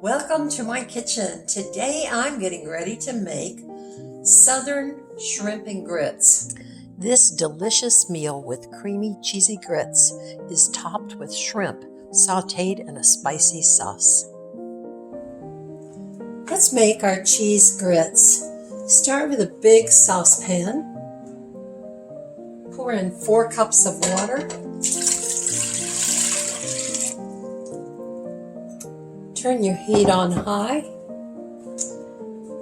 Welcome to my kitchen. Today I'm getting ready to make Southern shrimp and grits. This delicious meal with creamy, cheesy grits is topped with shrimp sauteed in a spicy sauce. Let's make our cheese grits. Start with a big saucepan. Pour in 4 cups of water. Turn your heat on high.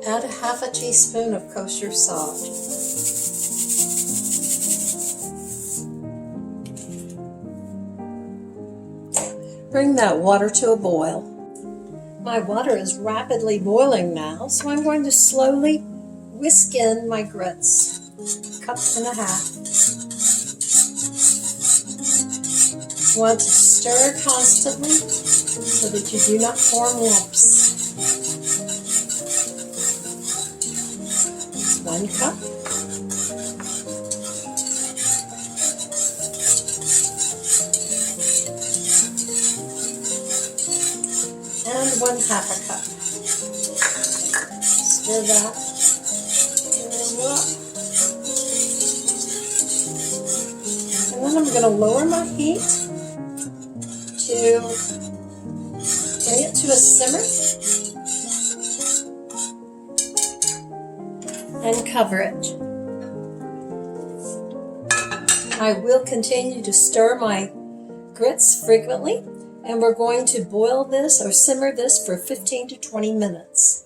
Add a half a teaspoon of kosher salt. Bring that water to a boil. My water is rapidly boiling now, so I'm going to slowly whisk in my grits. 1.5 cups. You want to stir constantly so that you do not form lumps. 1 cup. And 1/2 cup. Stir that. And then I'm going to lower my heat to bring it to a simmer and cover it. I will continue to stir my grits frequently, and we're going to boil this or simmer this for 15 to 20 minutes.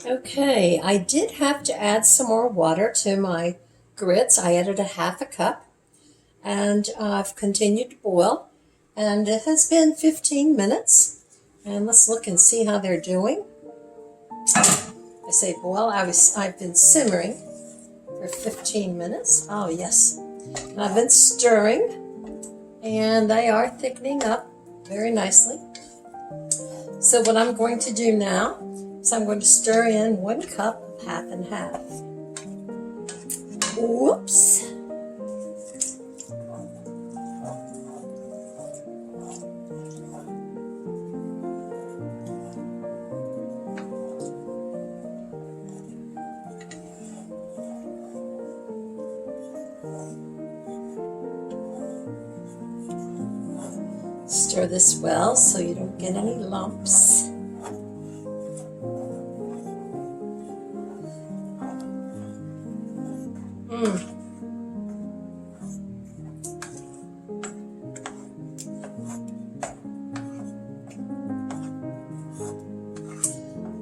Okay, I did have to add some more water to my grits. I added 1/2 cup, and I've continued to boil, and it has been 15 minutes. And let's look and see how they're doing. I say boil, I've been simmering for 15 minutes. Oh yes, and I've been stirring, and they are thickening up very nicely. So what I'm going to do now is I'm going to stir in 1 cup of half and half. Whoops. Stir this well so you don't get any lumps.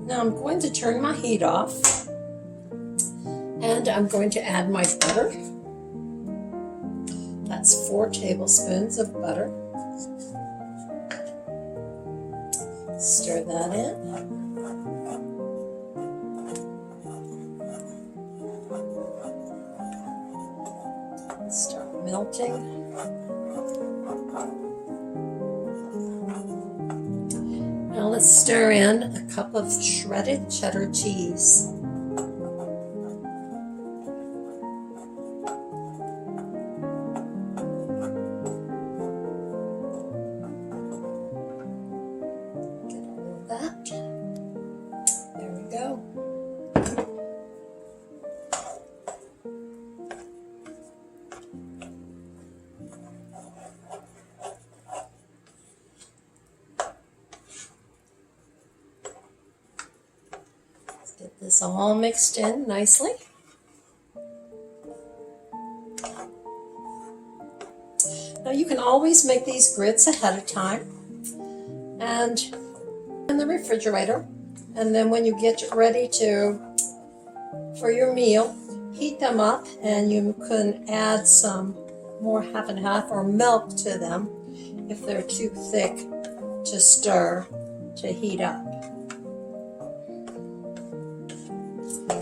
Now I'm going to turn my heat off, and I'm going to add my butter. That's 4 tablespoons of butter. Stir that in. Start melting. Now let's stir in a cup of shredded cheddar cheese. There we go. Let's get this all mixed in nicely. Now you can always make these grits ahead of time and in the refrigerator, and then when you get ready for your meal, heat them up, and you can add some more half and half or milk to them if they're too thick to stir to heat up.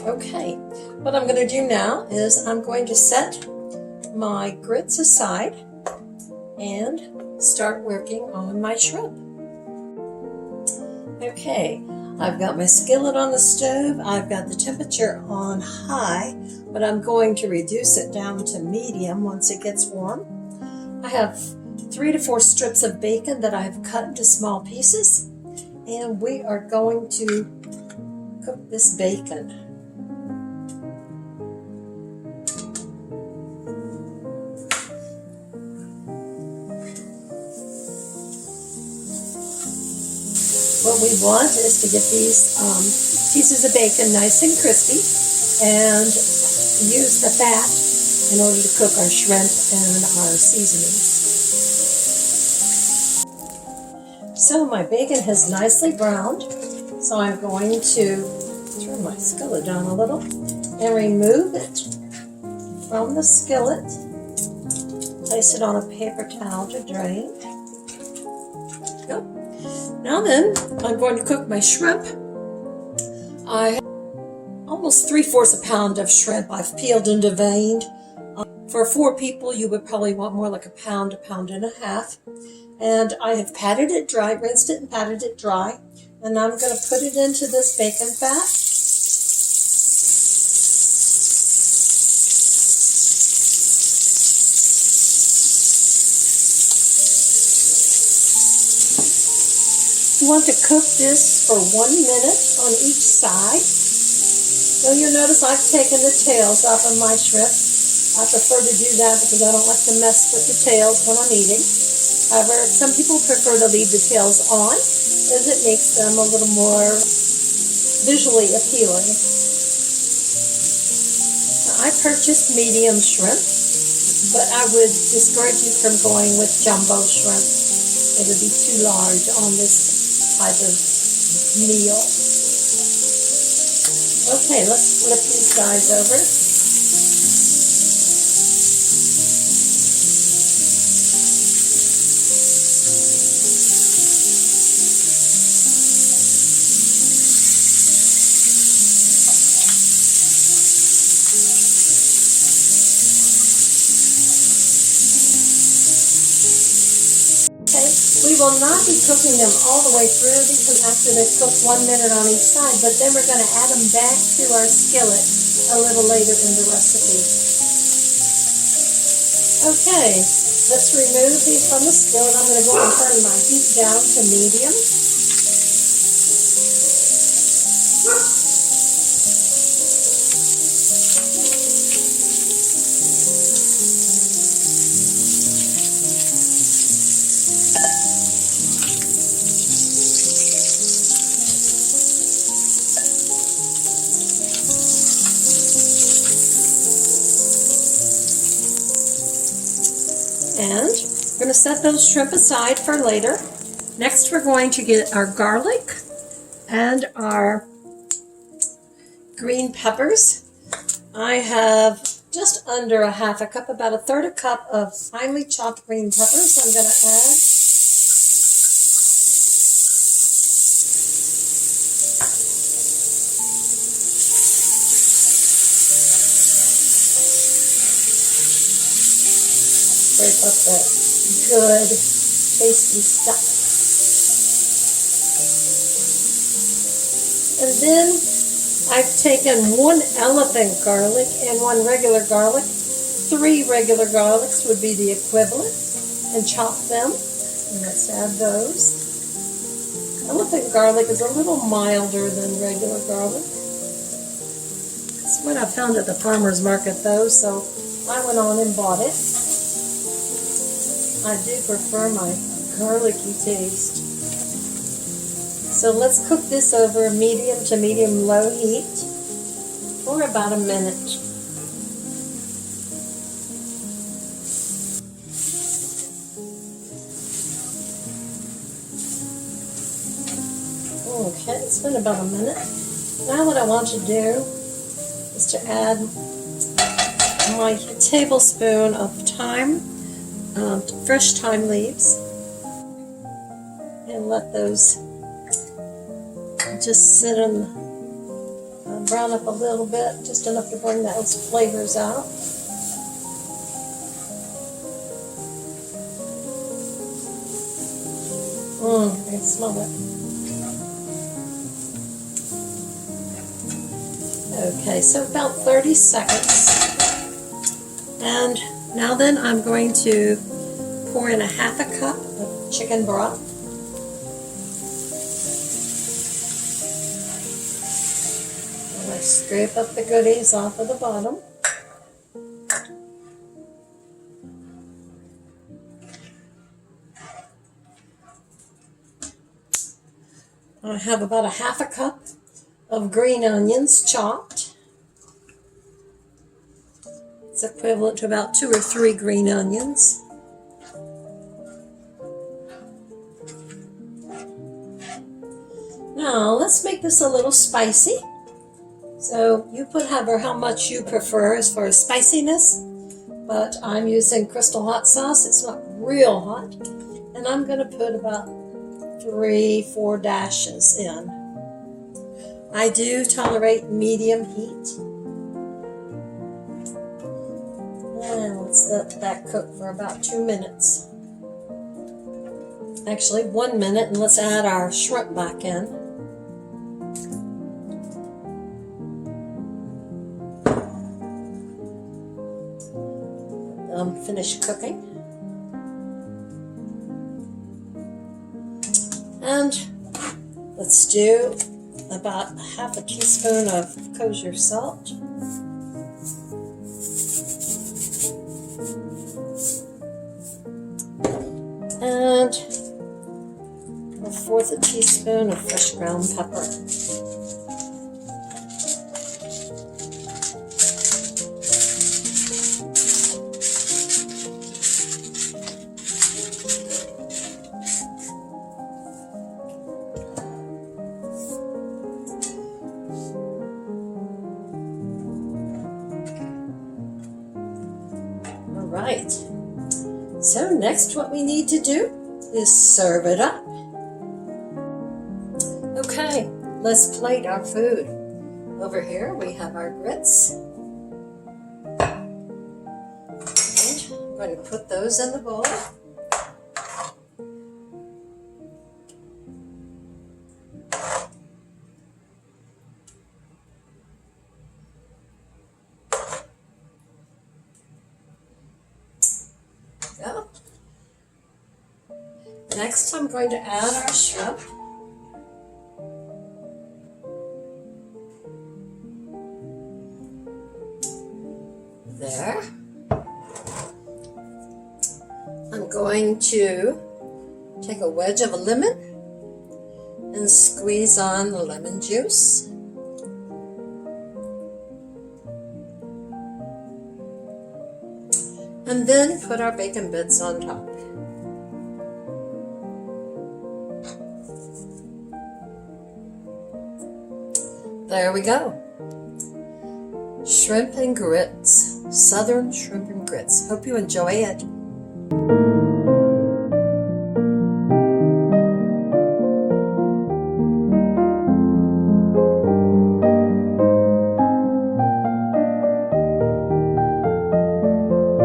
Okay, what I'm going to do now is I'm going to set my grits aside and start working on my shrimp. Okay, I've got my skillet on the stove. I've got the temperature on high, but I'm going to reduce it down to medium once it gets warm. I have 3 to 4 strips of bacon that I've cut into small pieces. And we are going to cook this bacon. What we want is to get these pieces of bacon nice and crispy and use the fat in order to cook our shrimp and our seasonings. So my bacon has nicely browned, so I'm going to turn my skillet down a little and remove it from the skillet. Place it on a paper towel to drain. Go. Now then, I'm going to cook my shrimp. I have almost 3/4 a pound of shrimp I've peeled and deveined. For 4 people, you would probably want more like a pound and a half. And I have patted it dry, rinsed it and patted it dry. And I'm going to put it into this bacon fat. You want to cook this for 1 minute on each side. So you'll notice I've taken the tails off of my shrimp. I prefer to do that because I don't like to mess with the tails when I'm eating. However, some people prefer to leave the tails on as it makes them a little more visually appealing. Now, I purchased medium shrimp, but I would discourage you from going with jumbo shrimp. It would be too large on this type of meal. Okay, let's flip these guys over. We will not be cooking them all the way through because after they've cooked 1 minute on each side, but then we're going to add them back to our skillet a little later in the recipe. Okay, let's remove these from the skillet. I'm going to go and turn my heat down to medium. And we're going to set those shrimp aside for later. Next, we're going to get our garlic and our green peppers. I have just under a half a cup, about 1/3 cup of finely chopped green peppers I'm going to add. Scrape up that good, tasty stuff. And then I've taken 1 elephant garlic and 1 regular garlic. 3 regular garlics would be the equivalent, and chop them. And let's add those. Elephant garlic is a little milder than regular garlic. It's what I found at the farmer's market though, so I went on and bought it. I do prefer my garlicky taste. So let's cook this over medium to medium-low heat for about a minute. Okay, it's been about a minute. Now what I want to do is to add my tablespoon of thyme, fresh thyme leaves, and let those just sit and brown up a little bit, just enough to bring those flavors out. I can smell it. Okay, so about 30 seconds. And now then I'm going to pour in a half a cup of chicken broth. scrape up the goodies off of the bottom. I have about a half a cup of green onions chopped. It's equivalent to about 2 or 3 green onions. Now let's make this a little spicy. So you put how much you prefer as far as spiciness, but I'm using Crystal hot sauce. It's not real hot, and I'm going to put about 3-4 dashes in. I do tolerate medium heat. And let's let that cook for about 2 minutes. Actually, 1 minute, and let's add our shrimp back in. Finish cooking. And let's do about half a teaspoon of kosher salt. And 1/4 teaspoon of fresh ground pepper. Right. So next what we need to do is serve it up. Okay, let's plate our food. Over here we have our grits. And I'm going to put those in the bowl. Go. Next, I'm going to add our shrimp. There. I'm going to take a wedge of a lemon and squeeze on the lemon juice. And then put our bacon bits on top. There we go. Shrimp and grits. Southern shrimp and grits. Hope you enjoy it.